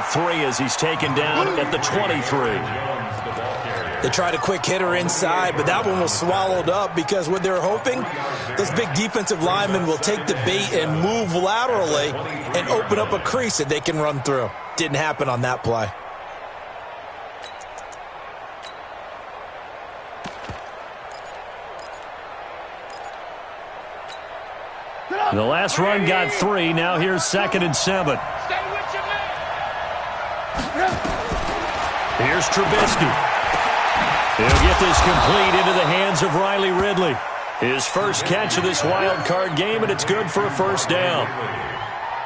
of 3 as he's taken down at the 23. They tried a quick hitter inside, but that one was swallowed up because what they're hoping, those big defensive linemen will take the bait and move laterally and open up a crease that they can run through. Didn't happen on that play. The last run got 3. Now here's 2nd and 7. Here's Trubisky. He'll get this complete into the hands of Riley Ridley. His first catch of this wild card game, and it's good for a first down.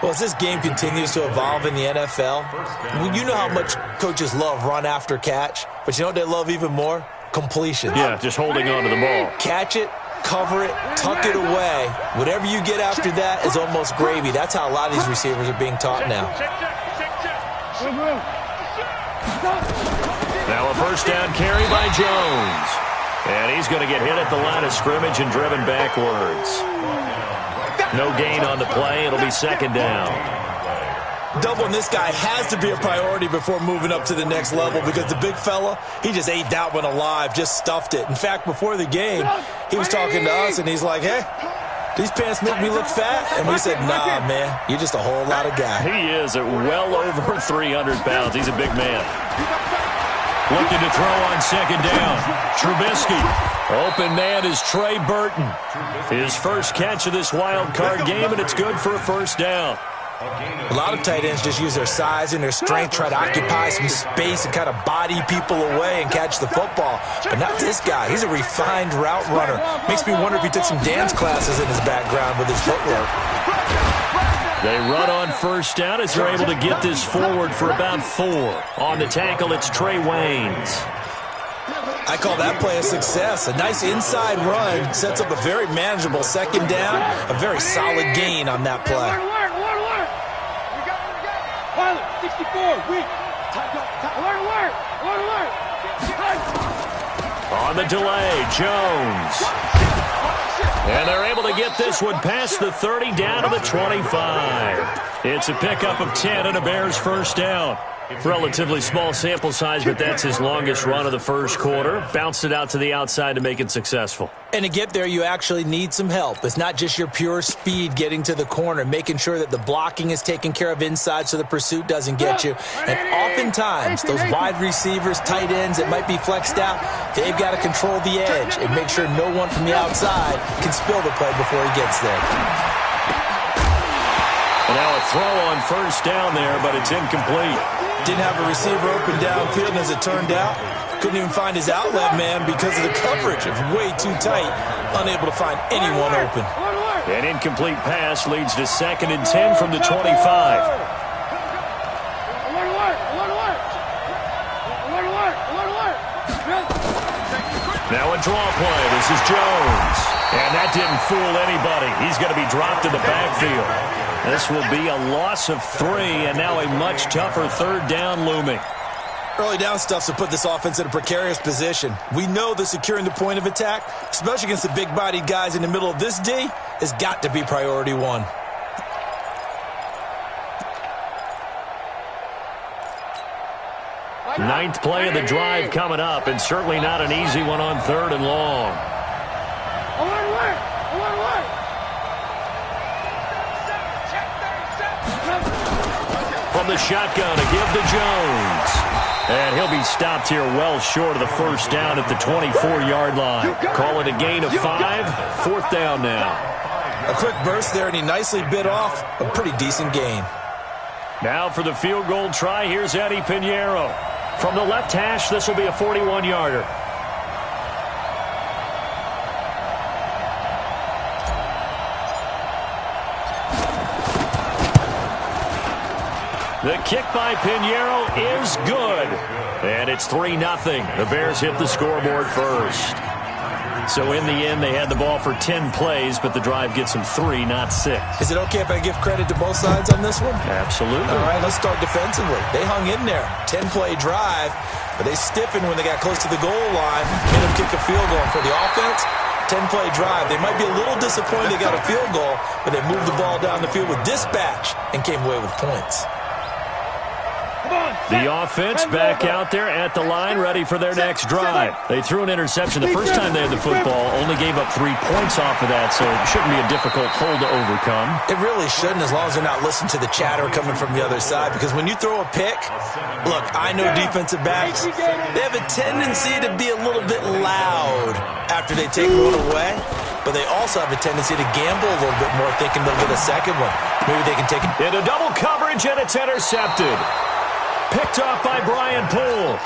Well, as this game continues to evolve in the NFL, you know how much coaches love run after catch, but you know what they love even more? Completion. Yeah, just holding on to the ball. Catch it, cover it, tuck it away. Whatever you get after that is almost gravy. That's how a lot of these receivers are being taught now. Now a first down carry by Jones. And he's going to get hit at the line of scrimmage and driven backwards. No gain on the play. It'll be 2nd down. Doubling this guy has to be a priority before moving up to the next level because the big fella, he just ate that one alive, just stuffed it. In fact, before the game, he was talking to us, and he's like, hey, these pants make me look fat? And we said, nah, man, you're just a whole lot of guy. He is at well over 300 pounds. He's a big man. Looking to throw on 2nd down. Trubisky. Open man is Trey Burton. His first catch of this wild card game, and it's good for a first down. A lot of tight ends just use their size and their strength, try to occupy some space and kind of body people away and catch the football. But not this guy. He's a refined route runner. Makes me wonder if he took some dance classes in his background with his footwork. They run on first down as they're able to get this forward for about 4. On the tackle, it's Trey Waynes. I call that play a success. A nice inside run sets up a very manageable 2nd down. A very solid gain on that play. 64. On the delay, Jones. And they're able to get this one past the 30 down to the 25. It's a pickup of 10 and a Bears first down. Relatively small sample size, but that's his longest run of the first quarter. Bounced it out to the outside to make it successful. And to get there, you actually need some help. It's not just your pure speed getting to the corner, making sure that the blocking is taken care of inside so the pursuit doesn't get you. And oftentimes, those wide receivers, tight ends that might be flexed out, they've got to control the edge and make sure no one from the outside can spill the play before he gets there. And now a throw on first down there, but it's incomplete. Didn't have a receiver open downfield, and as it turned out, couldn't even find his outlet man because of the coverage. It was way too tight, unable to find anyone open. An incomplete pass leads to 2nd and 10 from the 25. Now a draw play. This is Jones. And that didn't fool anybody. He's going to be dropped in the backfield. This will be a loss of 3, and now a much tougher 3rd down looming. Early down stuff's to put this offense in a precarious position. We know that securing the point of attack, especially against the big-bodied guys in the middle of this D, has got to be priority 1. Ninth play of the drive coming up, and certainly not an easy one on 3rd and long. From the shotgun, a give to Jones. And he'll be stopped here well short of the first down at the 24-yard line. Call it a gain of 5, 4th down now. A quick burst there, and he nicely bit off a pretty decent gain. Now for the field goal try, here's Eddie Pinheiro. From the left hash, this will be a 41-yarder. The kick by Pinheiro is good. And it's 3-0. The Bears hit the scoreboard first. So in the end, they had the ball for 10 plays, but the drive gets them 3, not 6. Is it okay if I give credit to both sides on this one? Absolutely. All right, let's start defensively. They hung in there. 10-play drive, but they stiffened when they got close to the goal line, made them kick a field goal. And for the offense, 10-play drive. They might be a little disappointed they got a field goal, but they moved the ball down the field with dispatch and came away with points. The offense back out there at the line, ready for their next drive. They threw an interception the first time they had the football, only gave up 3 points off of that, so it shouldn't be a difficult hole to overcome. It really shouldn't, as long as they're not listening to the chatter coming from the other side, because when you throw a pick, look, I know defensive backs, they have a tendency to be a little bit loud after they take one away, but they also have a tendency to gamble a little bit more, thinking they'll get a second one. Maybe they can take it. Into double coverage, and it's intercepted. Picked off by Brian Poole.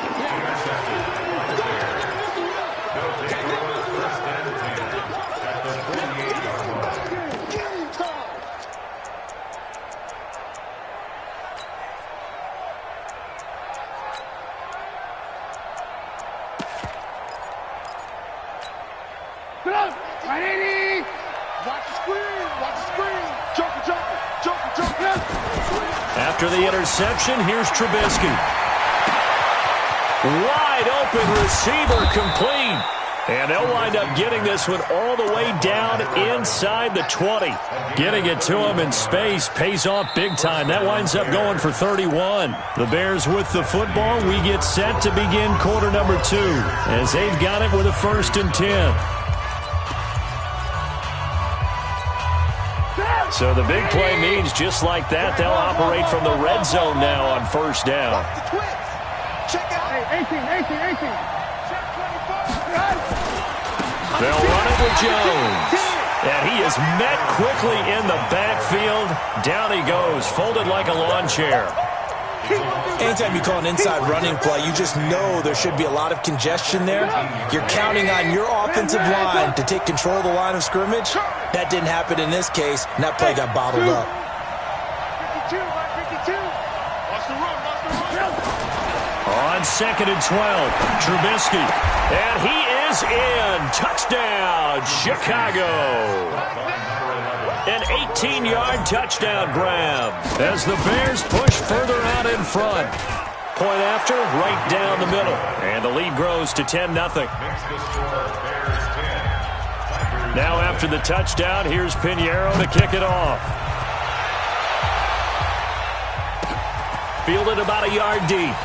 After the interception, here's Trubisky. Wide open receiver, complete. And they'll wind up getting this one all the way down inside the 20. Getting it to him in space pays off big time. That winds up going for 31. The Bears with the football. We get set to begin quarter number 2 as they've got it with a 1st and 10. So the big play means just like that, they'll operate from the red zone now on 1st down. They'll run it with Jones. And he is met quickly in the backfield. Down he goes, folded like a lawn chair. Anytime you call an inside running play, you just know there should be a lot of congestion there. You're counting on your offensive line to take control of the line of scrimmage. That didn't happen in this case, and that play got bottled up. On 2nd and 12, Trubisky. And he is in. Touchdown, Chicago. An 18-yard touchdown grab as the Bears push further out in front. Point after, right down the middle. And the lead grows to 10-0. Now after the touchdown, here's Pinheiro to kick it off. Fielded about a yard deep.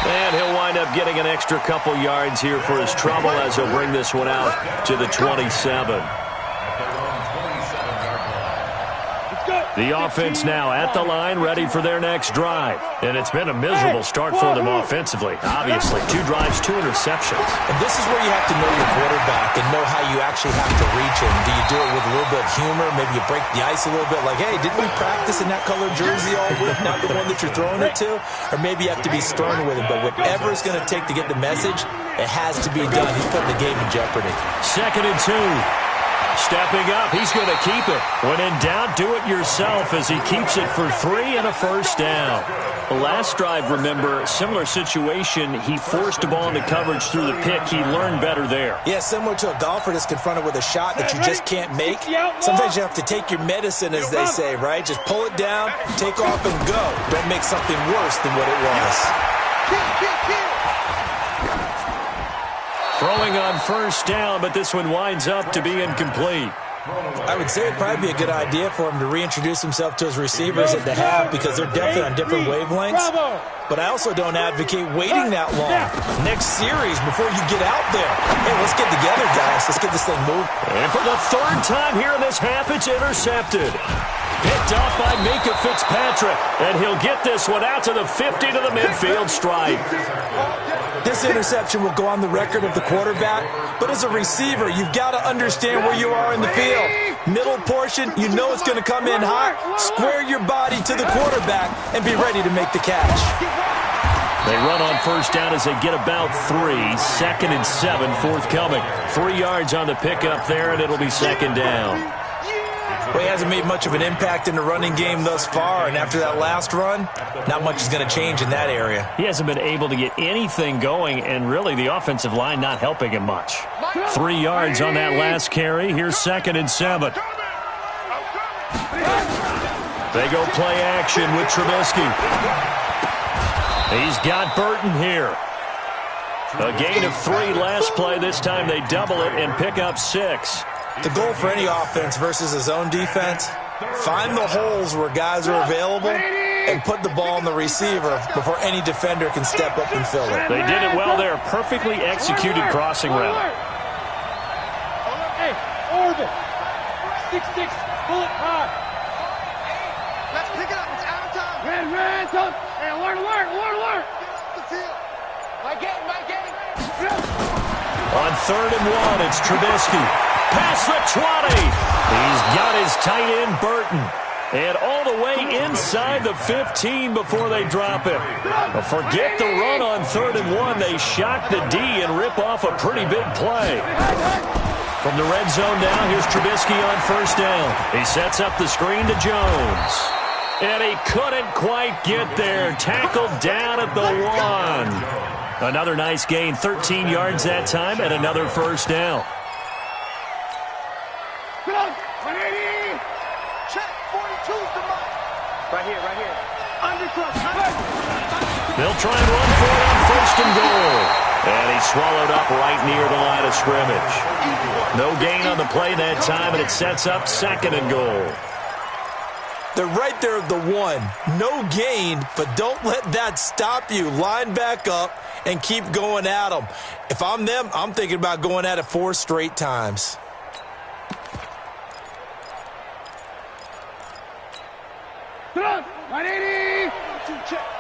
And he'll wind up getting an extra couple yards here for his trouble as he'll bring this one out to the 27. The offense now at the line, ready for their next drive. And it's been a miserable start for them offensively. Obviously, 2 drives, 2 interceptions. And this is where you have to know your quarterback and know how you actually have to reach him. Do you do it with a little bit of humor? Maybe you break the ice a little bit, like, hey, didn't we practice in that colored jersey all week, not the one that you're throwing it to? Or maybe you have to be stern with him. But whatever it's going to take to get the message, it has to be done. He's putting the game in jeopardy. 2nd and 2. Stepping up, he's going to keep it. When in doubt, do it yourself as he keeps it for 3 and a 1st down. The last drive, remember, similar situation. He forced the ball into coverage through the pick. He learned better there. Yeah, similar to a golfer that's confronted with a shot that you just can't make. Sometimes you have to take your medicine, as they say, right? Just pull it down, take off, and go. Don't make something worse than what it was. Throwing on 1st down, but this one winds up to be incomplete. I would say it'd probably be a good idea for him to reintroduce himself to his receivers at the half because they're definitely on different wavelengths. But I also don't advocate waiting that long. Next series before you get out there. Hey, let's get together, guys. Let's get this thing moving. And for the 3rd time here in this half, it's intercepted. Picked off by Minka Fitzpatrick. And he'll get this one out to the 50 to the midfield stripe. This interception will go on the record of the quarterback, but as a receiver, you've got to understand where you are in the field. Middle portion, you know it's going to come in hot. Square your body to the quarterback and be ready to make the catch. They run on 1st down as they get about 3. 2nd and 7 forthcoming. 3 yards on the pickup there, and it'll be 2nd down. Well, he hasn't made much of an impact in the running game thus far, and after that last run, not much is going to change in that area. He hasn't been able to get anything going, and really the offensive line not helping him much. 3 yards on that last carry. Here's 2nd and 7. They go play action with Trubisky. He's got Burton here. A gain of 3 last play. This time they double it and pick up 6. The goal for any offense versus his own defense Find the holes where guys are available and put the ball on the receiver before any defender can step up and fill it. They did it well there. Perfectly executed crossing route. Hey, orbit. 6-6, bullet high. Let's pick it up. It's out of time. Red, son. Hey, alert. Get off the field. My game. On 3rd and 1, it's Trubisky. Past the 20. He's got his tight end, Burton. And all the way inside the 15 before they drop it. But forget the run on 3rd and 1. They shock the D and rip off a pretty big play. From the red zone now, here's Trubisky on 1st down. He sets up the screen to Jones. And he couldn't quite get there. Tackled down at the 1. Another nice gain, 13 yards that time, and another 1st down. Check. 42's the mark. Right here. Undercross. They'll try and run for it on 1st and goal. And he's swallowed up right near the line of scrimmage. No gain on the play that time, and it sets up 2nd and goal. They're right there at the 1. No gain, but don't let that stop you. Line back up and keep going at them. If I'm them, I'm thinking about going at it 4 straight times.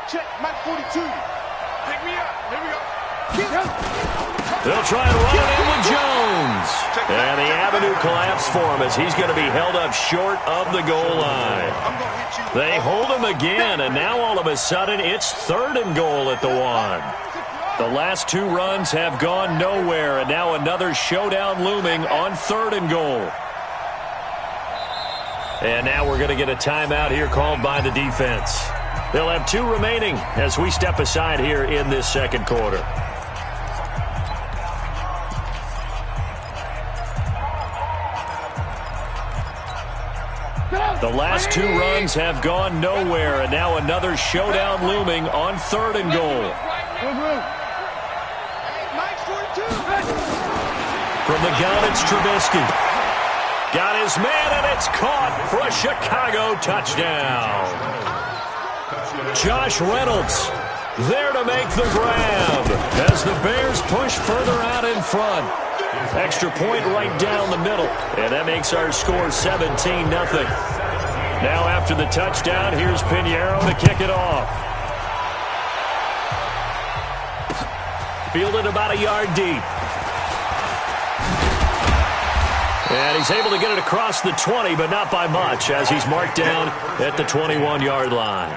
Check. Mike 42. Pick me up. Here we go. They'll try and run it in with Jones. And the avenue collapsed for him as he's going to be held up short of the goal line. They hold him again, and now all of a sudden it's 3rd and goal at the 1. The last 2 runs have gone nowhere, and now another showdown looming on 3rd and goal. And now we're going to get a timeout here called by the defense. They'll have 2 remaining as we step aside here in this 2nd quarter. The last 2 runs have gone nowhere, and now another showdown looming on 3rd and goal. From the gun, it's Trubisky. Got his man, and it's caught for a Chicago touchdown. Josh Reynolds there to make the grab as the Bears push further out in front. Extra point right down the middle, and that makes our score 17-0. Now after the touchdown, here's Pinheiro to kick it off. Fielded about a yard deep. And he's able to get it across the 20, but not by much, as he's marked down at the 21-yard line.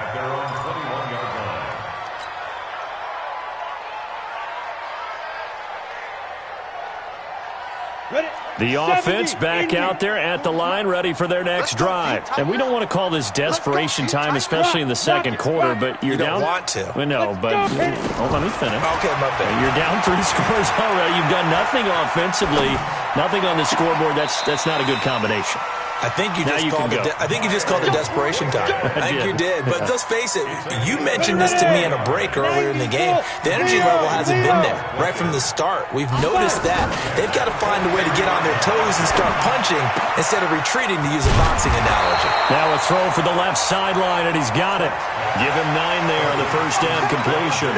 The offense back out there at the line, ready for their next drive. And we don't want to call this desperation time, especially in the 2nd quarter, but you're down. You don't want to. Well, no, but let me finish. Okay, my bad. You're down 3 scores already. You've done nothing offensively, nothing on the scoreboard. That's not a good combination. I think you just called it desperation time. I think you did. But let's face it, you mentioned this to me in a break earlier in the game. The energy level hasn't been there right from the start. We've noticed that. They've got to find a way to get on their toes and start punching instead of retreating, to use a boxing analogy. Now a throw for the left sideline, and he's got it. Give him 9 there on the 1st down completion.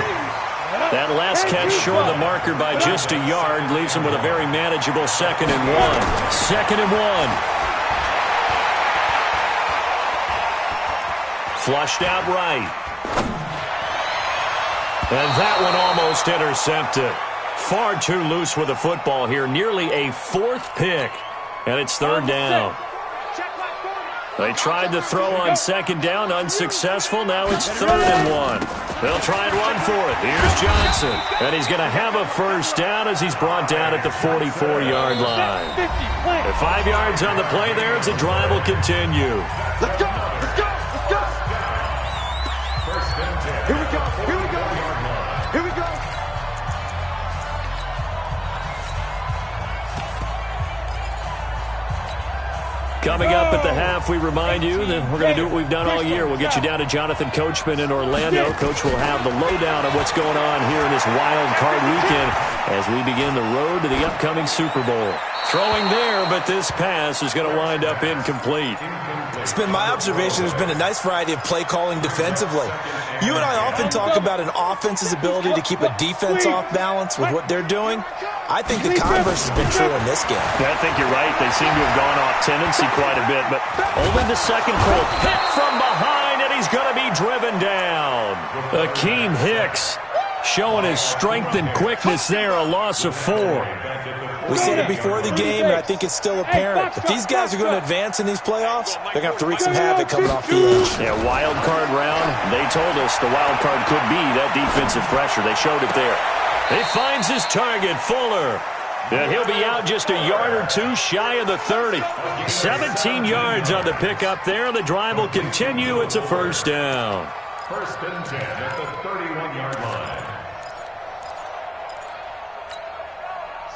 That last catch short of the marker by just a yard leaves him with a very manageable 2nd and 1. 2nd and 1. Flushed out right. And that one almost intercepted. Far too loose with the football here. Nearly a 4th pick. And it's 3rd down. They tried to throw on 2nd down. Unsuccessful. Now it's 3rd and 1. They'll try and run for it. Here's Johnson. And he's going to have a 1st down as he's brought down at the 44-yard line. At 5 yards on the play there as the drive will continue. Let's go. Here we go. Coming up at the half, we remind you that we're going to do what we've done all year. We'll get you down to Jonathan Coachman in Orlando. Coach will have the lowdown of what's going on here in this wild card weekend as we begin the road to the upcoming Super Bowl. Throwing there, but this pass is going to wind up incomplete. It's been my observation there's been a nice variety of play calling defensively. You and I often talk about an offense's ability to keep a defense off balance with what they're doing. I think the converse has been true in this game. I think you're right. They seem to have gone off tendency quite a bit, but only the second pull. Hit from behind, and he's going to be driven down. Akeem Hicks showing his strength and quickness there, a loss of 4. We said it before the game, and I think it's still apparent. If these guys are going to advance in these playoffs, they're going to have to wreak some havoc coming off the edge. Yeah, wild card round. They told us the wild card could be that defensive pressure. They showed it there. He finds his target, Fuller. And he'll be out just a yard or two shy of the 30. 17 yards on the pickup there. The drive will continue. It's a first down. First and 10 at the 31-yard line.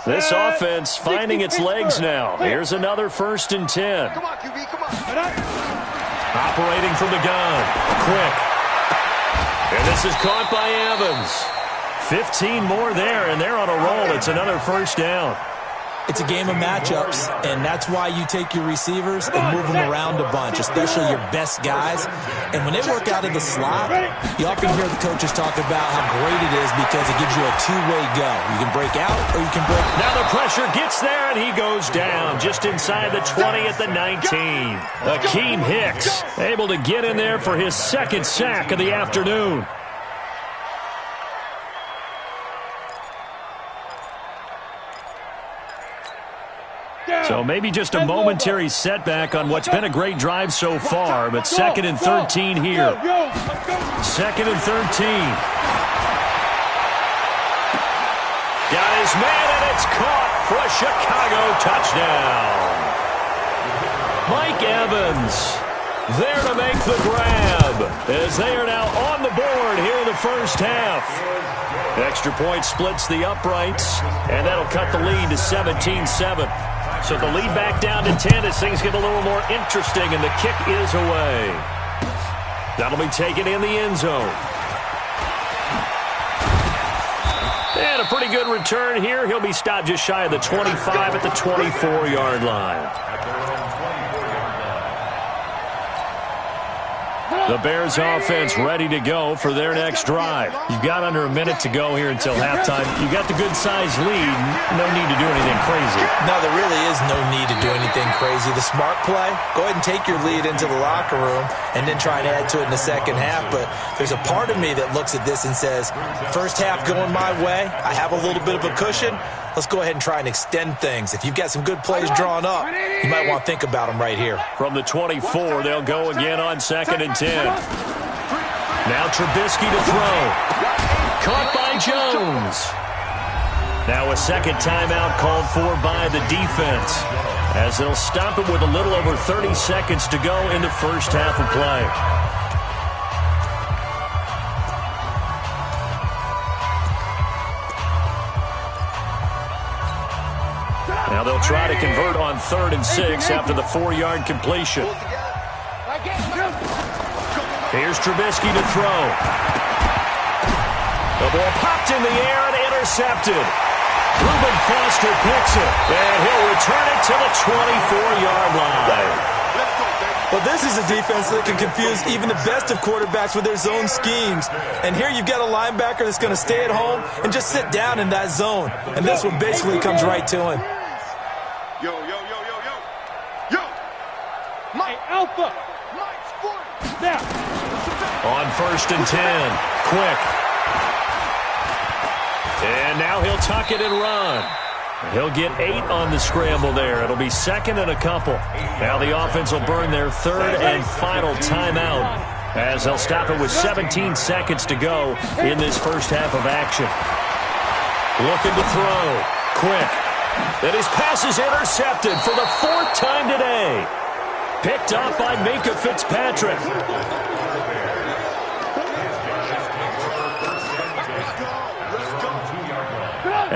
This offense finding its legs now. Here's another first and 10. Come on, QB, come on. Operating from the gun. Quick. And this is caught by Evans. 15 more there, and they're on a roll. It's another first down. It's a game of matchups, and that's why you take your receivers and move them around a bunch, especially your best guys. And when they work out of the slot, you often hear the coaches talk about how great it is because it gives you a two-way go. You can break out or you can break. Now the pressure gets there, and he goes down just inside the 20 at the 19. Akeem Hicks able to get in there for his second sack of the afternoon. So maybe just a momentary setback on what's been a great drive so far, but second and 13 here. Second and 13. Got his man, and it's caught for a Chicago touchdown. Mike Evans there to make the grab as they are now on the board here in the first half. Extra point splits the uprights, and that'll cut the lead to 17-7. So the lead back down to 10 as things get a little more interesting, and the kick is away. That'll be taken in the end zone. And a pretty good return here. He'll be stopped just shy of the 25 at the 24-yard line. The Bears offense ready to go for their next drive. You've got under a minute to go here until halftime. You got the good-sized lead. No need to do anything crazy. No, there really is no need to do anything crazy. The smart play, go ahead and take your lead into the locker room and then try and add to it in the second half. But there's a part of me that looks at this and says, first half going my way, I have a little bit of a cushion. Let's go ahead and try and extend things. If you've got some good plays drawn up, you might want to think about them right here. From the 24, they'll go again on second and 10. Now Trubisky to throw. Caught by Jones. Now a second timeout called for by the defense as they'll stop him with a little over 30 seconds to go in the first half of play. Now they'll try to convert on 3rd and 6 after the 4-yard completion. Here's Trubisky to throw. The ball popped in the air and intercepted. Reuben Foster picks it, and he'll return it to the 24-yard line. Well, this is a defense that can confuse even the best of quarterbacks with their zone schemes. And here you've got a linebacker that's going to stay at home and just sit down in that zone. And this one basically comes right to him. Yo, yo, yo, yo, yo. Yo. Mike Alpha. Mike's foot. Now. On 1st and 10. Quick. And now he'll tuck it and run. He'll get 8 on the scramble there. It'll be second and a couple. Now the offense will burn their 3rd and final timeout as they'll stop it with 17 seconds to go in this first half of action. Looking to throw. Quick. And his pass is intercepted for the 4th time today. Picked up by Minkah Fitzpatrick.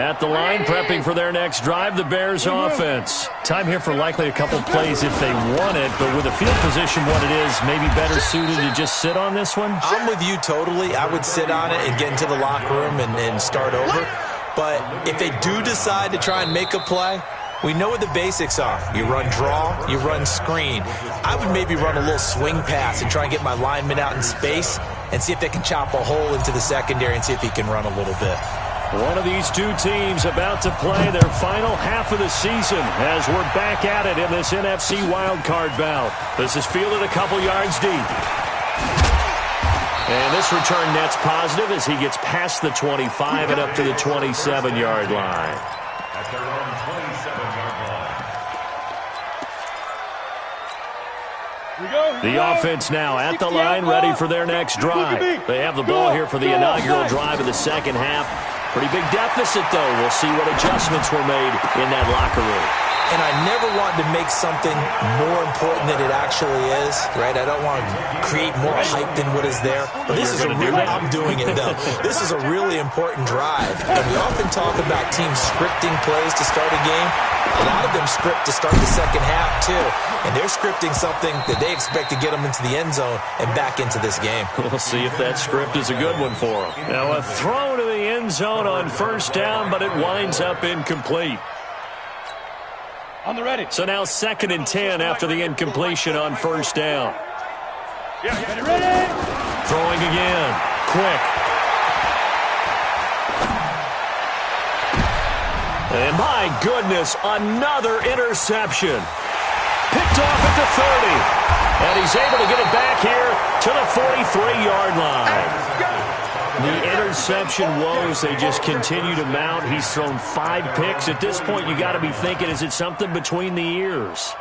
At the line, prepping for their next drive, the Bears offense. Time here for likely a couple plays if they want it, but with the field position what it is, maybe better suited to just sit on this one? I'm with you totally. I would sit on it and get into the locker room and start over. But if they do decide to try and make a play, we know what the basics are. You run draw, you run screen. I would maybe run a little swing pass and try and get my lineman out in space and see if they can chop a hole into the secondary and see if he can run a little bit. One of these two teams about to play their final half of the season as we're back at it in this NFC wildcard bout. This is fielded a couple yards deep. And this return net's positive as he gets past the 25 and up to the 27-yard line. At their own 27-yard line. The offense now at the line, ready for their next drive. They have the ball here for the inaugural drive of the second half. Pretty big deficit, though. We'll see what adjustments were made in that locker room. And I never want to make something more important than it actually is, right? I don't want to create more hype than what is there. But this is a really, I'm doing it, though. This is a really important drive. And we often talk about teams scripting plays to start a game. A lot of them script to start the second half, too. And they're scripting something that they expect to get them into the end zone and back into this game. We'll see if that script is a good one for them. Now a throw to the end zone on first down, but it winds up incomplete. On the ready. So now 2nd and 10 after the incompletion on first down. Ready. Throwing again. Quick. And my goodness, another interception. Picked off at the 30. And he's able to get it back here to the 43-yard line. The interception woes, they just continue to mount. He's thrown 5 picks. At this point, you got to be thinking, is it something between the ears?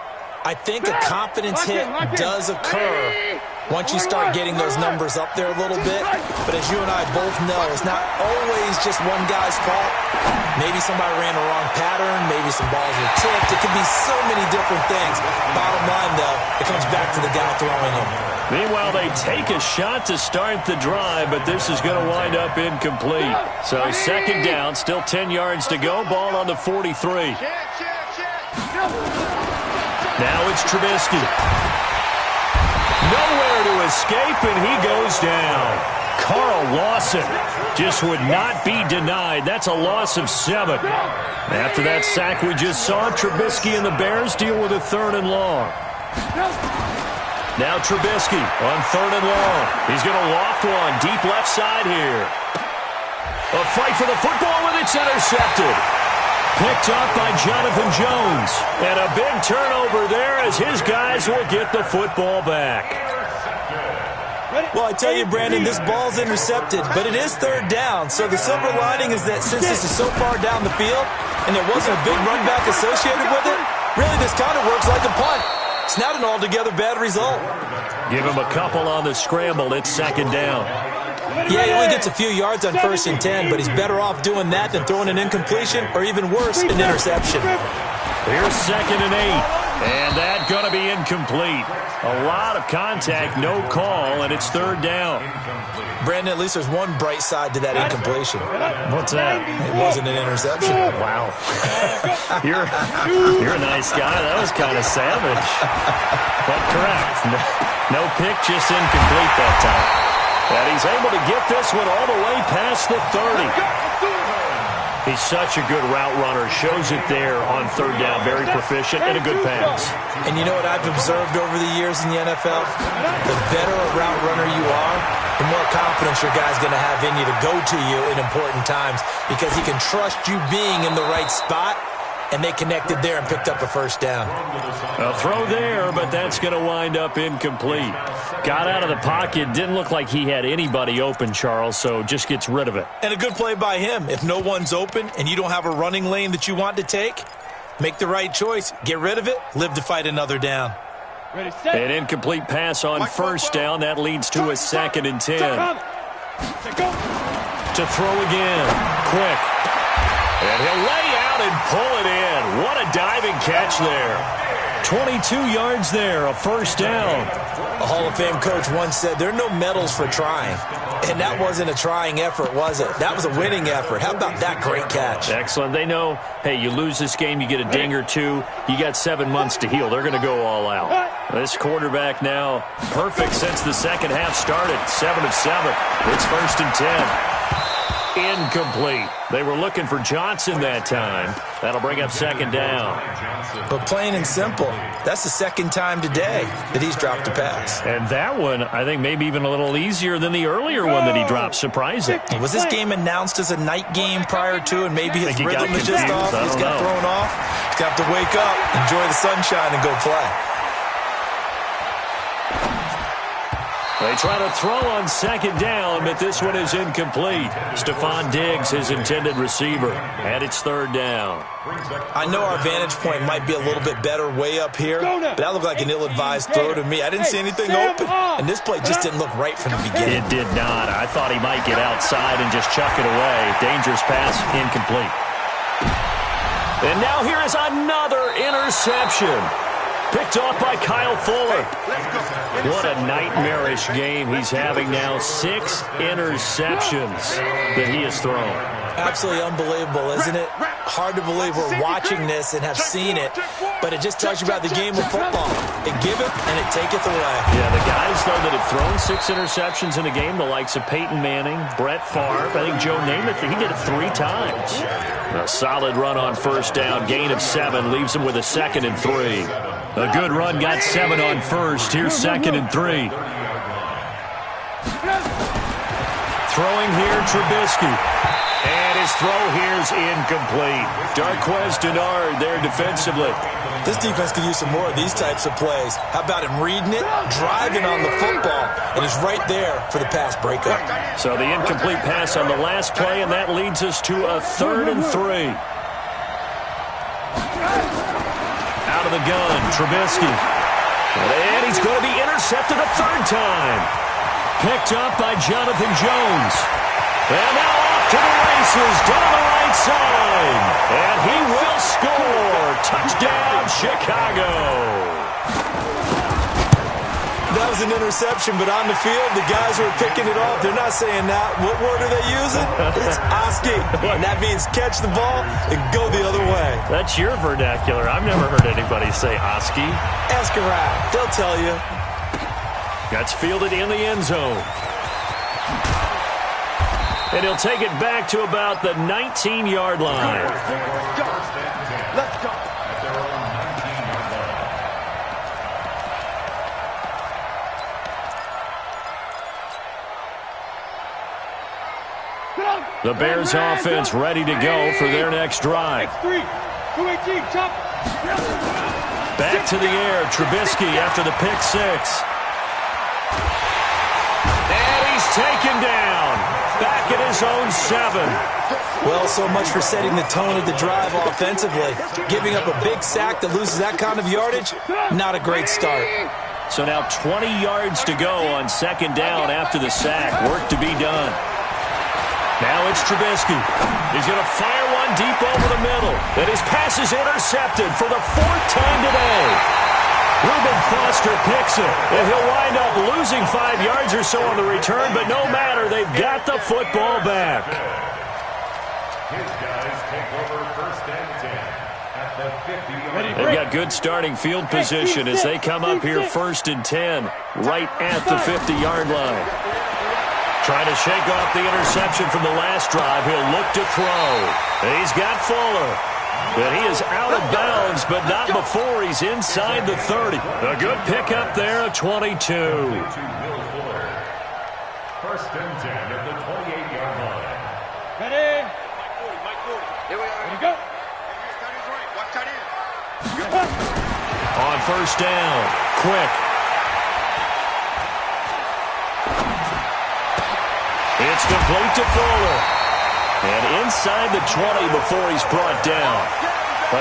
I think a confidence hit does occur once you start getting those numbers up there a little bit. But as you and I both know, it's not always just one guy's fault. Maybe somebody ran the wrong pattern. Maybe some balls were tipped. It could be so many different things. Bottom line, though, it comes back to the guy throwing them. Meanwhile, they take a shot to start the drive, but this is going to wind up incomplete. So 2nd down, still 10 yards to go. Ball on the 43. Now it's Trubisky. Nowhere to escape, and he goes down. Carl Lawson just would not be denied. That's a loss of 7. After that sack we just saw, Trubisky and the Bears deal with a 3rd and long. Now Trubisky on 3rd and long. He's going to loft one deep left side here. A fight for the football, and it's intercepted. Picked up by Jonathan Jones. And a big turnover there as his guys will get the football back. Well, I tell you, Brandon, this ball's intercepted, but it is 3rd down. So the silver lining is that since this is so far down the field and there wasn't a big run back associated with it, really this kind of works like a punt. It's not an altogether bad result. Give him a couple on the scramble. It's 2nd down. Yeah, he only gets a few yards on 1st and 10, but he's better off doing that than throwing an incompletion or even worse, an interception. Here's 2nd and 8. And that's going to be incomplete. A lot of contact, no call, and it's 3rd down. Brandon, at least there's one bright side to that incompletion. What's that? It wasn't an interception. Wow. You're a nice guy. That was kind of savage. But correct. No pick, just incomplete that time. And he's able to get this one all the way past the 30. He's such a good route runner. Shows it there on 3rd down. Very proficient and a good pass. And you know what I've observed over the years in the NFL? The better a route runner you are, the more confidence your guy's going to have in you to go to you in important times because he can trust you being in the right spot, and they connected there and picked up a 1st down. A throw there, but that's going to wind up incomplete. Got out of the pocket. Didn't look like he had anybody open, Charles, so just gets rid of it. And a good play by him. If no one's open and you don't have a running lane that you want to take, make the right choice. Get rid of it. Live to fight another down. An incomplete pass on 1st down. That leads to a 2nd and 10. To throw again. Quick. And he'll lay out and pull it in. What a diving catch there. 22 yards there, a first down. A Hall of Fame coach once said there are no medals for trying. And that wasn't a trying effort, was it? That was a winning effort. How about that great catch? Excellent. They know, hey, you lose this game, you get a ding or two, you got 7 months to heal. They're going to go all out. This quarterback now perfect since the second half started. 7 of 7. It's 1st and 10. Incomplete. They were looking for Johnson that time. That'll bring up 2nd down. But plain and simple, that's the 2nd time today that he's dropped a pass. And that one, I think, maybe even a little easier than the earlier one that he dropped. Surprising. Was this game announced as a night game prior to, and maybe his rhythm is just off? He's got thrown off. He's got to wake up, enjoy the sunshine, and go play. They try to throw on 2nd down, but this one is incomplete. Stephon Diggs, his intended receiver, and it's 3rd down. I know our vantage point might be a little bit better way up here, but that looked like an ill-advised throw to me. I didn't see anything open, and this play just didn't look right from the beginning. It did not. I thought he might get outside and just chuck it away. Dangerous pass, incomplete. And now here is another interception. Picked off by Kyle Fuller. What a nightmarish game he's having now. 6 interceptions that he has thrown. Absolutely unbelievable, isn't it? Hard to believe we're watching this and have seen it, but it just tells you about the game of football. It giveth and it taketh away. Yeah, the guys, though, that have thrown 6 interceptions in a game, the likes of Peyton Manning, Brett Favre, I think Joe Namath, he did it 3 times. A solid run on 1st down, gain of 7, leaves him with a 2nd and 3. A good run, got 7 on 1st. Here's 2nd and 3. Throwing here, Trubisky. And his throw here's incomplete. Darqueze Dennard there defensively. This defense could use some more of these types of plays. How about him reading it, driving on the football, and he's right there for the pass breakup. So the incomplete pass on the last play, and that leads us to a 3rd and 3. Out of the gun, Trubisky. And he's going to be intercepted a 3rd time. Picked up by Jonathan Jones. And now off to the races down the right side. And he will score. Touchdown, Chicago. That was an interception, but on the field, the guys who are picking it off, they're not saying that. What word are they using? It's Oski. And that means catch the ball and go the other way. That's your vernacular. I've never heard anybody say Oski. Ask around. They'll tell you. That's fielded in the end zone. And he'll take it back to about the 19-yard line. Let's go. The Bears offense ready to go for their next drive. Back to the air, Trubisky after the pick 6. And he's taken down. Back at his own 7. Well, so much for setting the tone of the drive offensively. Giving up a big sack that loses that kind of yardage, not a great start. So now 20 yards to go on 2nd down after the sack. Work to be done. Now it's Trubisky. He's going to fire one deep over the middle. And his pass is intercepted for the 4th time today. Reuben Foster picks it, and he'll wind up losing 5 yards or so on the return, but no matter, they've got the football back. His guys take over 1st and 10 at the 50-yard line. They've got good starting field position as they come up here 1st and 10, right at the 50-yard line. Trying to shake off the interception from the last drive. He'll look to throw. He's got Fuller. But he is out of bounds, but not before he's inside the 30. A good pickup there at 22. 1st and 10 at the 28-yard line. Ready? Here we are. Ready, go. Watch that in. On 1st down, quick. It's complete to Fuller. And inside the 20 before he's brought down.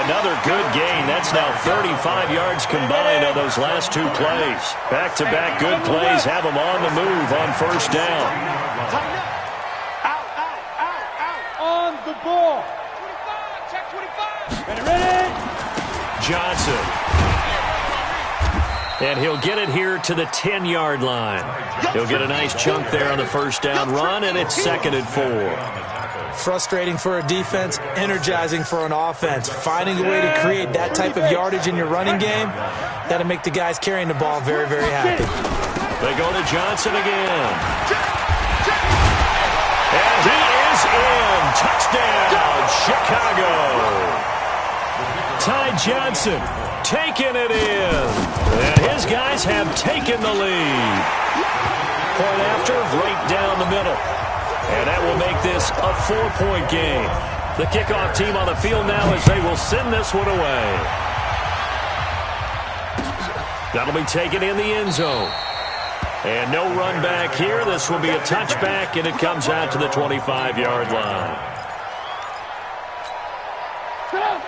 Another good gain. That's now 35 yards combined on those last 2 plays. Back-to-back good plays have him on the move on 1st down. Out. On the ball. 25. Check 25. Ready. Johnson. And he'll get it here to the 10-yard line. He'll get a nice chunk there on the first down run, and it's 2nd and 4. Frustrating for a defense, energizing for an offense. Finding a way to create that type of yardage in your running game, that'll make the guys carrying the ball very, very happy. They go to Johnson again. And he is in. Touchdown, Chicago. Ty Johnson taking it in. And his guys have taken the lead. Point after, right down the middle. And that will make this a 4-point game. The kickoff team on the field now as they will send this one away. That'll be taken in the end zone. And no run back here. This will be a touchback, and it comes out to the 25-yard line.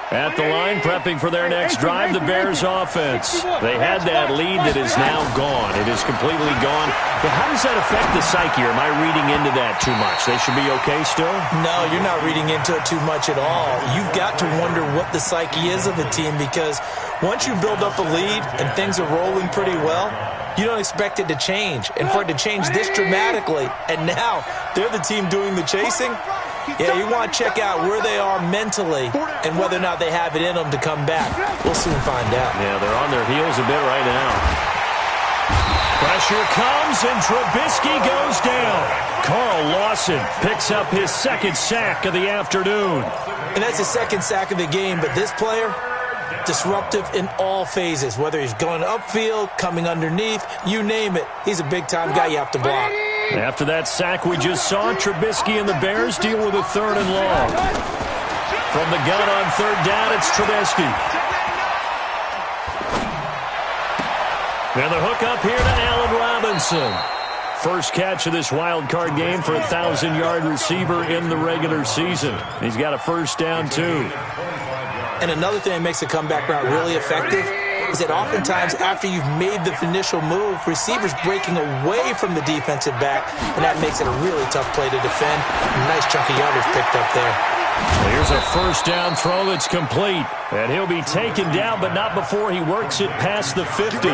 At the line, prepping for their next drive, the Bears offense. They had that lead that is now gone. It is completely gone. But how does that affect the psyche? Or am I reading into that too much? They should be okay still? No, you're not reading into it too much at all. You've got to wonder what the psyche is of a team, because once you build up a lead and things are rolling pretty well, you don't expect it to change. And for it to change this dramatically, and now they're the team doing the chasing, yeah, you want to check out where they are mentally and whether or not they have it in them to come back. We'll soon find out. Yeah, they're on their heels a bit right now. Pressure comes, and Trubisky goes down. Carl Lawson picks up his 2nd sack of the afternoon. And that's his 2nd sack of the game, but this player, disruptive in all phases, whether he's going upfield, coming underneath, you name it. He's a big-time guy you have to block. After that sack we just saw, Trubisky and the Bears deal with a 3rd and long. From the gun on 3rd down, it's Trubisky. And the hook up here to Allen Robinson. First catch of this wild card game for a 1,000-yard receiver in the regular season. He's got a first down, too. And another thing that makes the comeback route really effective is that oftentimes after you've made the initial move, receivers breaking away from the defensive back, and that makes it a really tough play to defend. A nice chunk of yardage picked up there. Here's a first down throw that's complete. And he'll be taken down, but not before he works it past the 50.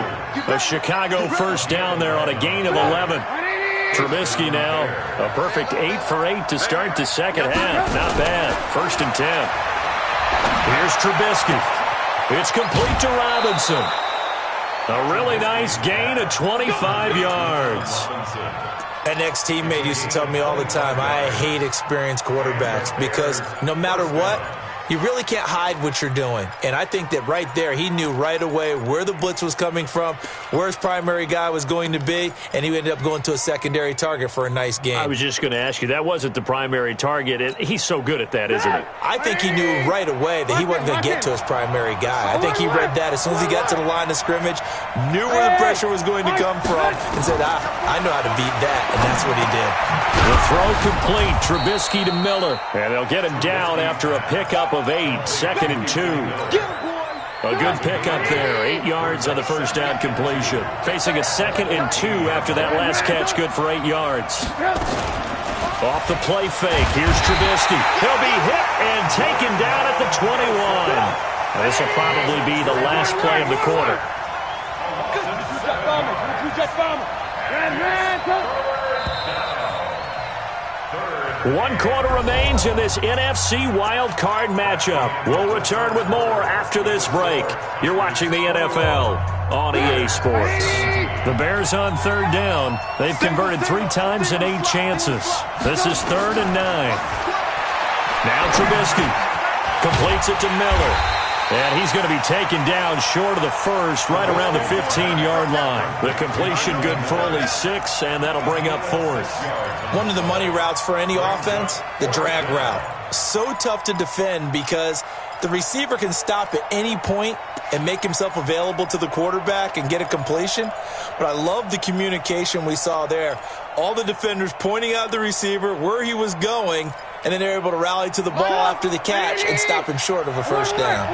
A Chicago first down there on a gain of 11. Trubisky now, a perfect 8 for 8 to start the second half. Not bad. 1st and 10. Here's Trubisky. It's complete to Robinson. A really nice gain of 25 yards. An ex-teammate used to tell me all the time, I hate experienced quarterbacks because no matter what, you really can't hide what you're doing. And I think that right there, he knew right away where the blitz was coming from, where his primary guy was going to be, and he ended up going to a secondary target for a nice game. I was just going to ask you, that wasn't the primary target. He's so good at that, isn't he? I think he knew right away that he wasn't going to get to his primary guy. I think he read that as soon as he got to the line of scrimmage, knew where the pressure was going to come from, and said, I know how to beat that, and that's what he did. The throw complete, Trubisky to Miller, and they'll get him down after a pickup of 8, 2nd and 2. A good pickup there, 8 yards on the first down completion. Facing a 2nd and 2 after that last catch, good for 8 yards. Off the play fake, here's Trubisky. He'll be hit and taken down at the 21. This will probably be the last play of the quarter. One quarter remains in this NFC wildcard matchup. We'll return with more after this break. You're watching the NFL on EA Sports. The Bears on 3rd down. They've converted 3 times in 8 chances. This is 3rd and 9. Now Trubisky completes it to Miller. And he's going to be taken down short of the first, right around the 15-yard line. The completion good for only 6, and that'll bring up 4th. One of the money routes for any offense, the drag route. So tough to defend because the receiver can stop at any point and make himself available to the quarterback and get a completion. But I love the communication we saw there. All the defenders pointing out the receiver, where he was going, and then they're able to rally to the ball after the catch and stop him short of a first down.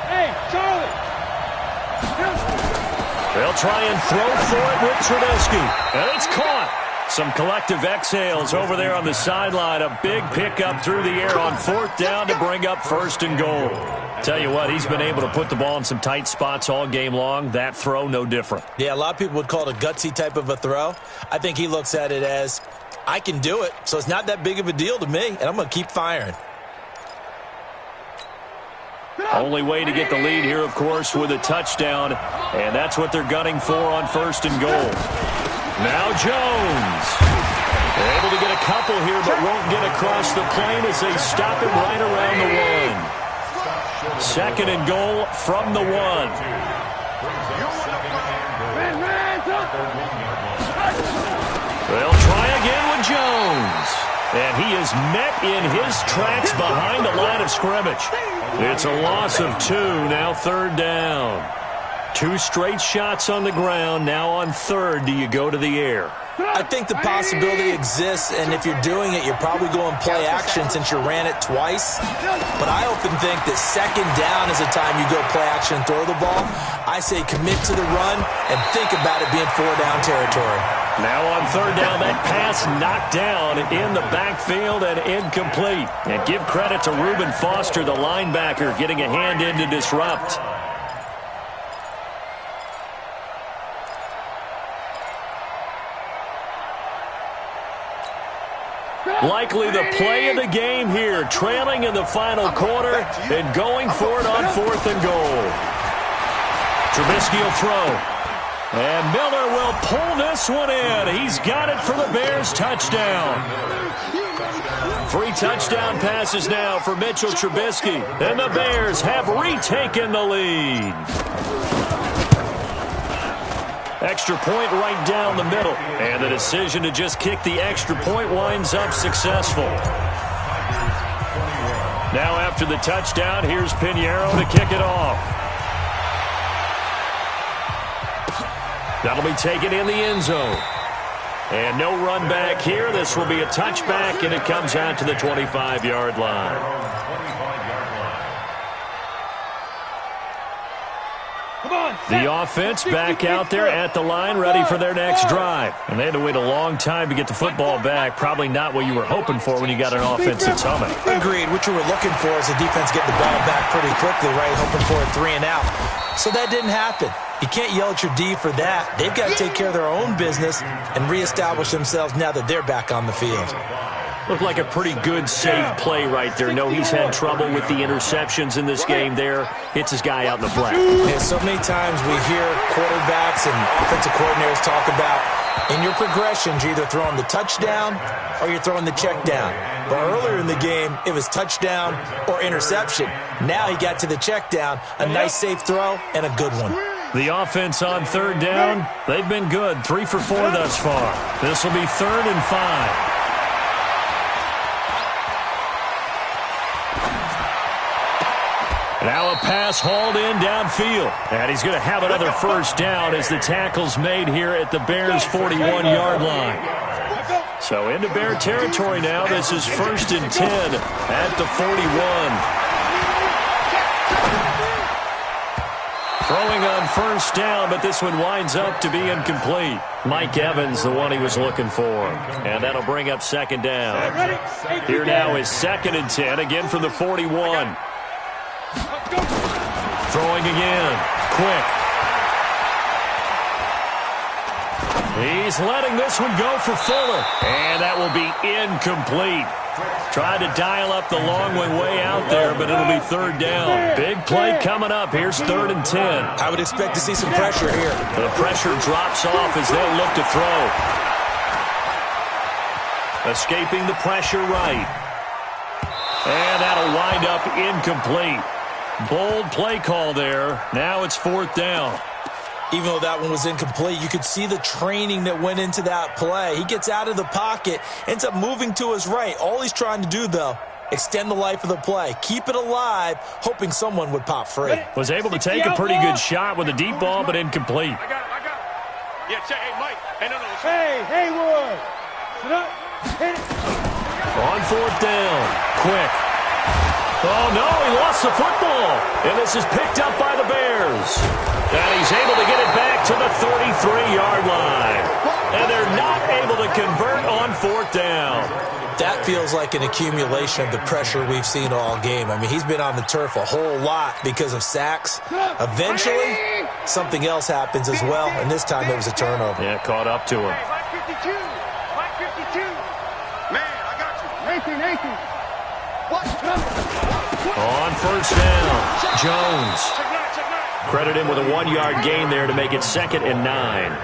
Hey, Charlie. They'll try and throw for it with Trubisky. And it's caught. Some collective exhales over there on the sideline. A big pickup through the air on 4th down to bring up 1st and goal. Tell you what, he's been able to put the ball in some tight spots all game long. That throw, no different. Yeah, a lot of people would call it a gutsy type of a throw. I think he looks at it as, I can do it, so it's not that big of a deal to me, and I'm going to keep firing. Only way to get the lead here, of course, with a touchdown, and that's what they're gunning for on 1st and goal. Now Jones. They're able to get a couple here, but won't get across the plane as they stop him right around the 1. 2nd and goal from the 1. They'll try again with Jones. And he is met in his tracks behind the line of scrimmage. It's a loss of 2, now 3rd down. 2 straight shots on the ground. Now on 3rd, do you go to the air? I think the possibility exists, and if you're doing it, you're probably going play action since you ran it twice. But I often think that 2nd down is the time you go play action and throw the ball. I say commit to the run and think about it being 4-down territory. Now on 3rd down, that pass knocked down in the backfield and incomplete. And give credit to Reuben Foster, the linebacker, getting a hand in to disrupt. Likely the play of the game here, trailing in the final quarter and going for it on 4th and goal. Trubisky will throw. And Miller will pull this one in. He's got it for the Bears touchdown. 3 touchdown passes now for Mitchell Trubisky. And the Bears have retaken the lead. Extra point right down the middle. And the decision to just kick the extra point winds up successful. Now after the touchdown, here's Pinheiro to kick it off. That'll be taken in the end zone. And no run back here. This will be a touchback, and it comes out to the 25-yard line. The offense back out there at the line, ready for their next drive. And they had to wait a long time to get the football back. Probably not what you were hoping for when you got an offense that's humming. Agreed. What you were looking for is the defense getting the ball back pretty quickly, right? Hoping for a 3 and out. So that didn't happen. You can't yell at your D for that. They've got to take care of their own business and reestablish themselves now that they're back on the field. Looked like a pretty good, safe play right there. No, he's had trouble with the interceptions in this game there. Hits his guy out in the flat. Yeah, so many times we hear quarterbacks and offensive coordinators talk about in your progressions, you're either throwing the touchdown or you're throwing the check down. But earlier in the game, it was touchdown or interception. Now he got to the check down, a nice safe throw, and a good one. The offense on 3rd down, they've been good. 3 for 4 thus far. This will be 3rd and 5. Now a pass hauled in downfield. And he's going to have another 1st down as the tackle's made here at the Bears' 41-yard line. So into Bear territory now. This is 1st and 10 at the 41. Throwing on 1st down, but this one winds up to be incomplete. Mike Evans, the one he was looking for. And that'll bring up 2nd down. Here now is 2nd and 10, again from the 41. Throwing again. Quick. He's letting this one go for Fuller. And that will be incomplete. Tried to dial up the long way out there, but it'll be 3rd down. Big play coming up. Here's 3rd and 10. I would expect to see some pressure here. The pressure drops off as they'll look to throw. Escaping the pressure right. And that'll wind up incomplete. Bold play call there. Now it's 4th down. Even though that one was incomplete, you could see the training that went into that play. He gets out of the pocket, ends up moving to his right. All he's trying to do, though, extend the life of the play. Keep it alive, hoping someone would pop free. Was able to take a pretty good shot with a deep ball, but incomplete. I got it. Yeah, check. Hey, Mike. Hey, no. Hey, Haywood. Sit up. Hit it. On 4th down. Quick. Oh, no, he lost the football. And this is picked up by the Bears. And he's able to get it back to the 33-yard line. And they're not able to convert feels like an accumulation of the pressure we've seen all game. I mean, he's been on the turf a whole lot because of sacks. Eventually, something else happens as well, and this time it was a turnover. Yeah, caught up to him. Mike 52. Mike 52. Man, I got you. Nathan. What? On first down, Jones. Credit him with a 1-yard gain there to make it 2nd and 9.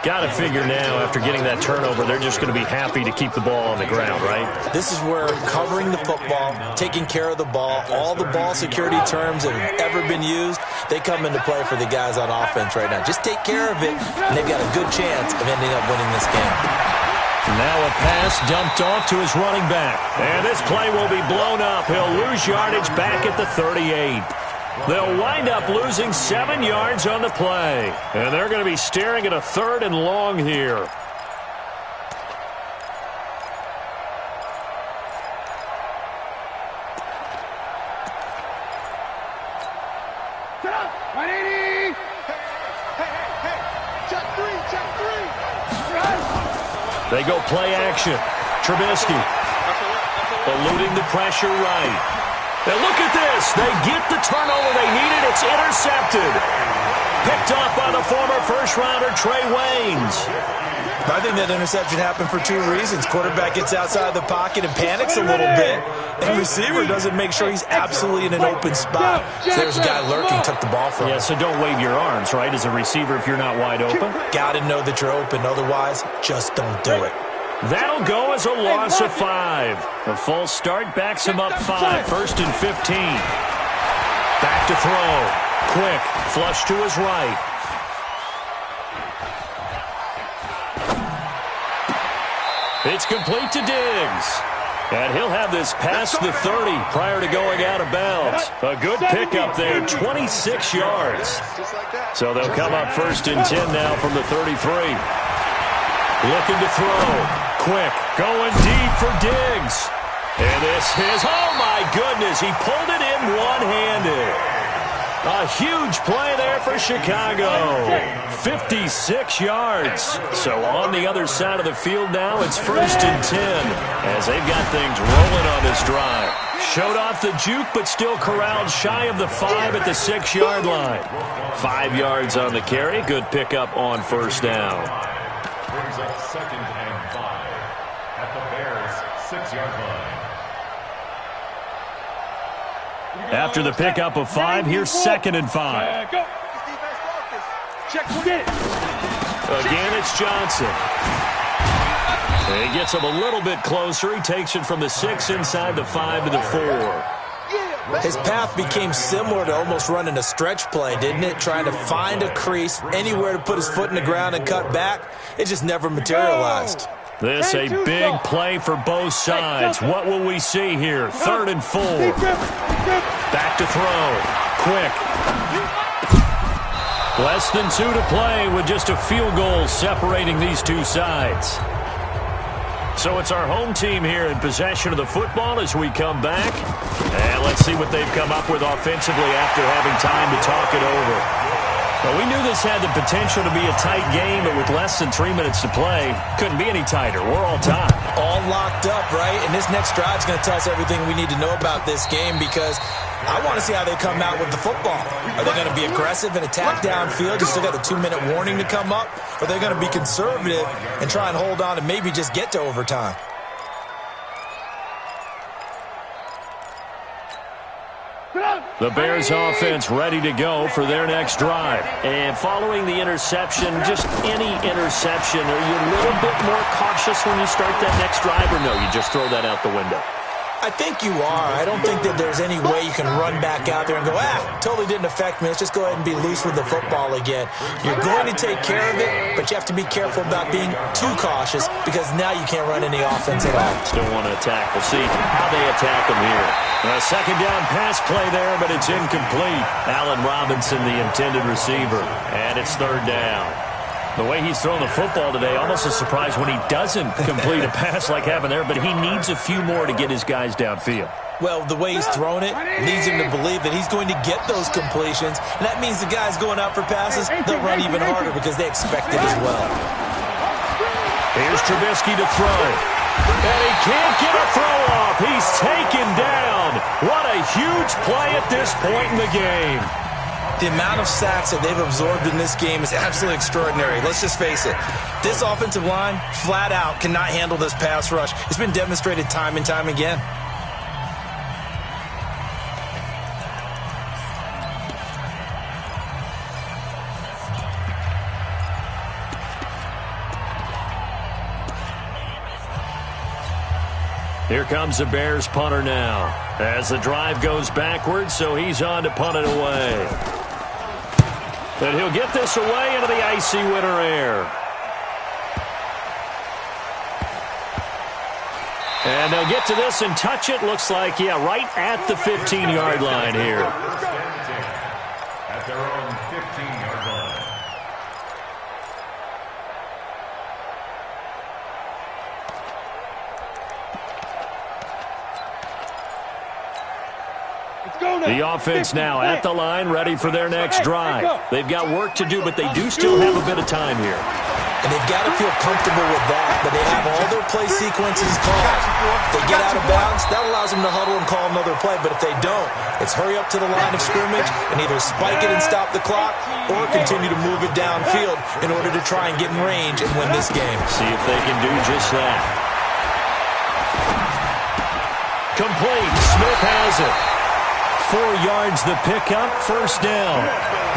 Got to figure now, after getting that turnover, they're just going to be happy to keep the ball on the ground, right? This is where covering the football, taking care of the ball, all the ball security terms that have ever been used, they come into play for the guys on offense right now. Just take care of it, and they've got a good chance of ending up winning this game. Now a pass dumped off to his running back. And this play will be blown up. He'll lose yardage back at the 38. They'll wind up losing 7 yards on the play. And they're going to be staring at a 3rd and long here. Hey. Check three. They go play action. Trubisky eluding the pressure right. Now look at this. They get the turnover they needed. It's intercepted. Picked off by the former first-rounder Trey Waynes. I think that interception happened for 2 reasons. Quarterback gets outside the pocket and panics a little bit. And receiver doesn't make sure he's absolutely in an open spot. So there's a guy lurking, took the ball from him. Yeah, so don't wave your arms, right, as a receiver if you're not wide open. Got to know that you're open. Otherwise, just don't do it. That'll go as a loss of 5. The false start backs him up 5. 1st and 15. Back to throw. Quick. Flush to his right. It's complete to Diggs. And he'll have this past the 30 prior to going out of bounds. A good pickup there, 26 yards. So they'll come up 1st and 10 now from the 33. Looking to throw. Quick. Going deep for Diggs. And this is, oh my goodness, he pulled it in one-handed. A huge play there for Chicago. 56 yards. So on the other side of the field now, it's 1st and 10 as they've got things rolling on this drive. Showed off the juke, but still corralled shy of the 5 at the 6-yard line. 5 yards on the carry. Good pickup on 1st down. Brings up 2nd and 5 at the Bears' 6-yard line. After the pickup of 5, here's 2nd and 5. Check, get it. Again, it's Johnson. He gets him a little bit closer. He takes it from the 6 inside the 5 to the 4. His path became similar to almost running a stretch play, didn't it? Trying to find a crease, anywhere to put his foot in the ground and cut back. It just never materialized. This a big play for both sides. What will we see here? 3rd and 4. Back to throw. Quick. Less than 2 to play with just a field goal separating these two sides. So it's our home team here in possession of the football as we come back. And let's see what they've come up with offensively after having time to talk it over. Well, we knew this had the potential to be a tight game, but with less than 3 minutes to play, couldn't be any tighter. We're all tied. All locked up, right? And this next drive is going to tell us everything we need to know about this game because I want to see how they come out with the football. Are they going to be aggressive and attack downfield? You still got a 2-minute warning to come up? Or are they going to be conservative and try and hold on and maybe just get to overtime? The Bears offense ready to go for their next drive. And following the interception, just any interception, are you a little bit more cautious when you start that next drive, or no, you just throw that out the window? I think you are. I don't think that there's any way you can run back out there and go, totally didn't affect me. Let's just go ahead and be loose with the football again. You're going to take care of it, but you have to be careful about being too cautious because now you can't run any offense at all. Still want to attack. We'll see how they attack them here. A 2nd down pass play there, but it's incomplete. Allen Robinson, the intended receiver, and it's 3rd down. The way he's thrown the football today, almost a surprise when he doesn't complete a pass like happened there, but he needs a few more to get his guys downfield. Well, the way he's thrown it leads him to believe that he's going to get those completions, and that means the guys going out for passes, they'll run even harder because they expect it as well. Here's Trubisky to throw. And he can't get a throw off. He's taken down. What a huge play at this point in the game. The amount of sacks that they've absorbed in this game is absolutely extraordinary. Let's just face it. This offensive line, flat out, cannot handle this pass rush. It's been demonstrated time and time again. Here comes the Bears punter now. As the drive goes backwards, so he's on to punt it away. And he'll get this away into the icy winter air. And they'll get to this and touch it. Looks like, yeah, right at the 15-yard line here. At their own 15-yard line. The offense now at the line, ready for their next drive. They've got work to do, but they do still have a bit of time here. And they've got to feel comfortable with that, but they have all their play sequences called. If they get out of bounds, that allows them to huddle and call another play, but if they don't, it's hurry up to the line of scrimmage and either spike it and stop the clock or continue to move it downfield in order to try and get in range and win this game. See if they can do just that. Complete. Smith has it. 4 yards the pickup, first down.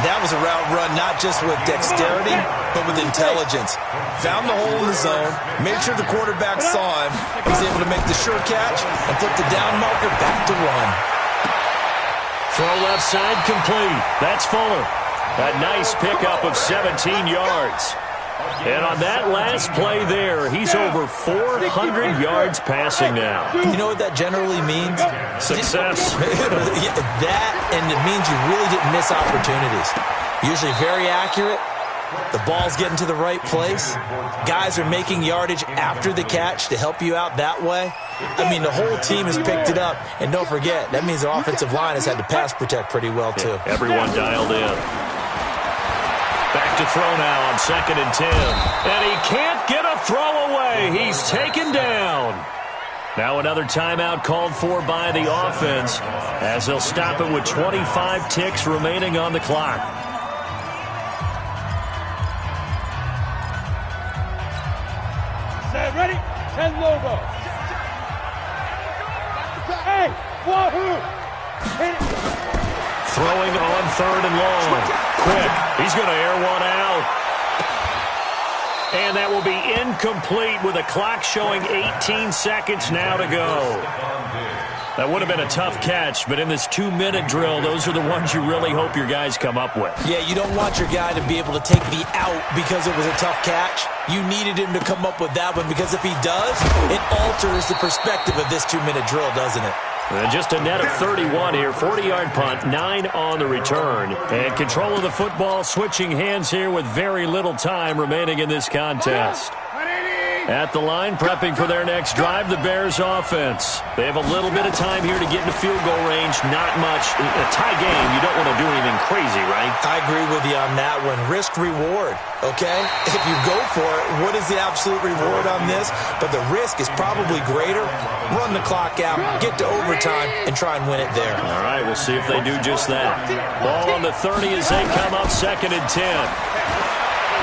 That was a route run not just with dexterity, but with intelligence. Found the hole in the zone, made sure the quarterback saw him, and was able to make the sure catch and flip the down marker back to run. Throw left side complete. That's Fuller. A nice pickup of 17 yards. And on that last play there, he's over 400 yards passing now. You know what that generally means? Success. That, and it means you really didn't miss opportunities. Usually very accurate. The ball's getting to the right place. Guys are making yardage after the catch to help you out that way. I mean, the whole team has picked it up. And don't forget, that means the offensive line has had to pass protect pretty well, too. Yeah, everyone dialed in. Back to throw now on 2nd and 10. And he can't get a throw away. He's taken down. Now another timeout called for by the offense as they'll stop it with 25 ticks remaining on the clock. Set, ready? 10 Lobo. Hey, wahoo! Hit it. Throwing on 3rd and long. Quick. He's going to air one out. And that will be incomplete with a clock showing 18 seconds now to go. That would have been a tough catch, but in this 2-minute drill, those are the ones you really hope your guys come up with. Yeah, you don't want your guy to be able to take the out because it was a tough catch. You needed him to come up with that one because if he does, it alters the perspective of this 2-minute drill, doesn't it? And just a net of 31 here. 40-yard punt, 9 on the return. And control of the football switching hands here with very little time remaining in this contest. At the line, prepping for their next drive, the Bears offense. They have a little bit of time here to get into field goal range. Not much. A tie game, you don't want to do anything crazy, right? I agree with you on that one. Risk-reward, okay? If you go for it, what is the absolute reward on this? But the risk is probably greater. Run the clock out, get to overtime, and try and win it there. All right, we'll see if they do just that. Ball on the 30 as they come up 2nd and 10.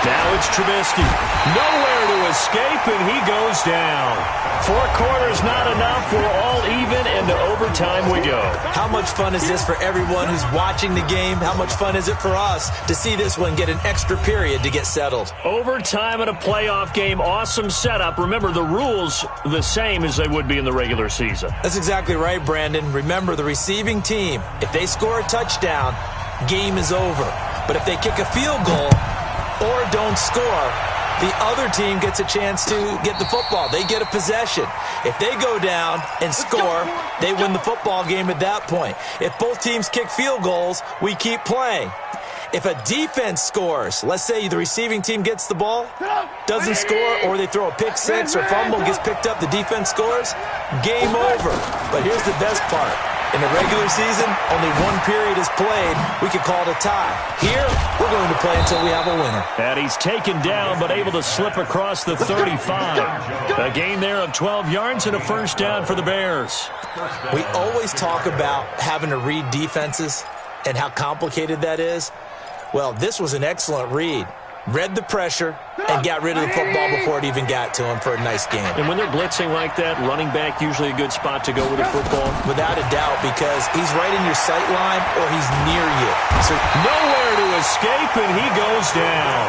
Now it's Trubisky. Nowhere to escape, and he goes down. 4 quarters not enough. We're all even, and to overtime we go. How much fun is this for everyone who's watching the game? How much fun is it for us to see this one get an extra period to get settled? Overtime in a playoff game, awesome setup. Remember, the rules the same as they would be in the regular season. That's exactly right, Brandon. Remember, the receiving team, if they score a touchdown, game is over. But if they kick a field goal or don't score, the other team gets a chance to get the football. They get a possession. If they go down and score, they win the football game at that point. If both teams kick field goals, we keep playing. If a defense scores, let's say the receiving team gets the ball, doesn't score, or they throw a pick six or fumble, gets picked up, the defense scores, game over. But here's the best part. In the regular season, only one period is played. We could call it a tie. Here, we're going to play until we have a winner. And he's taken down but able to slip across the 35. A gain there of 12 yards and a first down for the Bears. We always talk about having to read defenses and how complicated that is. Well, this was an excellent read. Read the pressure and got rid of the football before it even got to him for a nice game. And when they're blitzing like that, running back usually a good spot to go with the football? Without a doubt, because he's right in your sight line or he's near you. So nowhere to escape, and he goes down.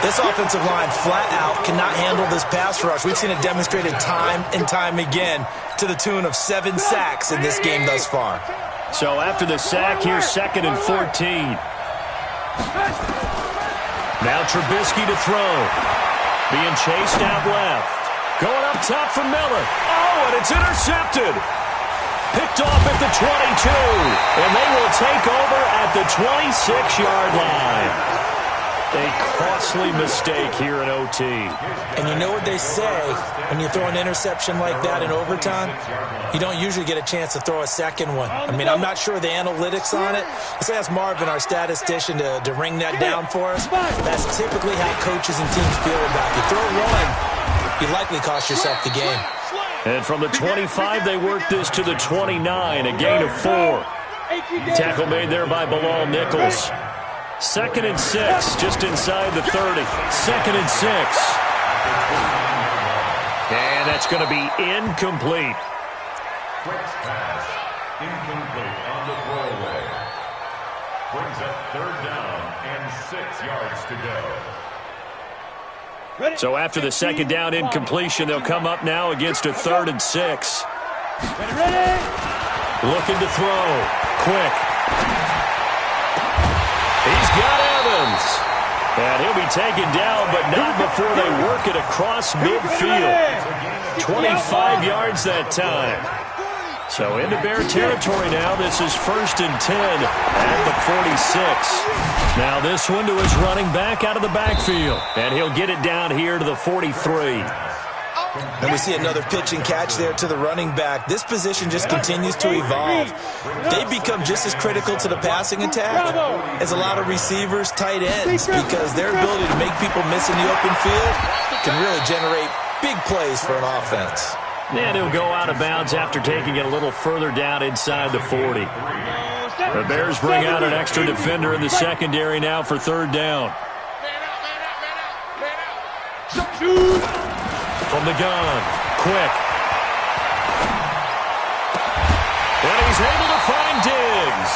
This offensive line flat out cannot handle this pass rush. We've seen it demonstrated time and time again to the tune of 7 sacks in this game thus far. So after the sack, here's 2nd and 14. Now Trubisky to throw. Being chased out left. Going up top for Miller. Oh, and it's intercepted. Picked off at the 22. And they will take over at the 26-yard line. A costly mistake here in OT. And you know what they say, when you throw an interception like that in overtime, you don't usually get a chance to throw a second one. I mean, I'm not sure of the analytics on it. Let's ask Marvin, our statistician, to ring that down for us. That's typically how coaches and teams feel about you. Throw one, you likely cost yourself the game. And from the 25, they work this to the 29, a gain of 4. Tackle made there by Bilal Nichols. 2nd and 6, just inside the 30. 2nd and 6. And that's going to be incomplete. Quick pass, incomplete on the throwaway. Brings up 3rd down and 6 yards to go. So after the 2nd down incompletion, they'll come up now against a 3rd and 6. Looking to throw. Quick. He's got Evans. And he'll be taken down, but not before they work it across midfield. 25 yards that time. So into Bear territory now. This is 1st and 10 at the 46. Now this one to his running back out of the backfield. And he'll get it down here to the 43. And we see another pitch and catch there to the running back. This position just continues to evolve. They become just as critical to the passing attack as a lot of receivers, tight ends, because their ability to make people miss in the open field can really generate big plays for an offense. And he'll go out of bounds after taking it a little further down inside the 40. The Bears bring out an extra defender in the secondary now for 3rd down. From the gun, quick. And he's able to find Diggs.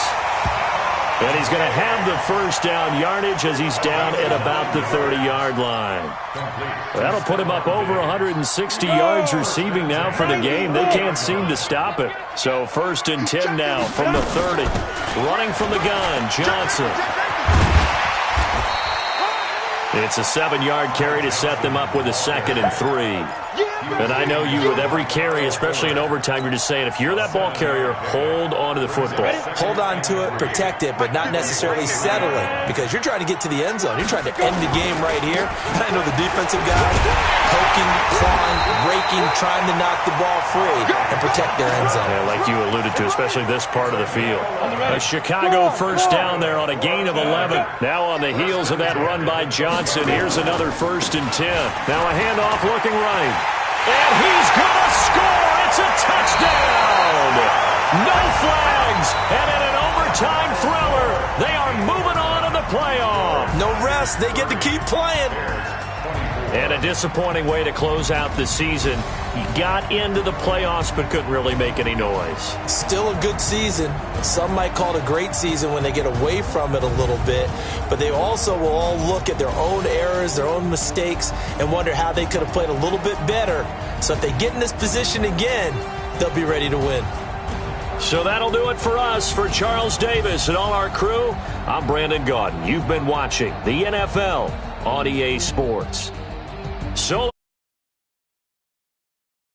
And he's going to have the first down yardage as he's down at about the 30-yard line. That'll put him up over 160 yards receiving now for the game. They can't seem to stop it. So 1st and 10 now from the 30. Running from the gun, Johnson. It's a 7-yard carry to set them up with a 2nd and 3. And I know you, with every carry, especially in overtime, you're just saying, if you're that ball carrier, hold on to the football. Hold on to it, protect it, but not necessarily settle it, because you're trying to get to the end zone. You're trying to end the game right here. And I know the defensive guys poking, clawing, raking, trying to knock the ball free and protect their end zone. Yeah, like you alluded to, especially this part of the field. A Chicago first down there on a gain of 11. Now on the heels of that run by Johnson, here's another 1st and 10. Now a handoff looking right. And he's going to score. It's a touchdown. No flags. And in an overtime thriller, they are moving on to the playoff. No rest. They get to keep playing. And a disappointing way to close out the season. He got into the playoffs but couldn't really make any noise. Still a good season. Some might call it a great season when they get away from it a little bit. But they also will all look at their own errors, their own mistakes, and wonder how they could have played a little bit better. So if they get in this position again, they'll be ready to win. So that'll do it for us. For Charles Davis and all our crew, I'm Brandon Gaudin. You've been watching the NFL on EA Sports. So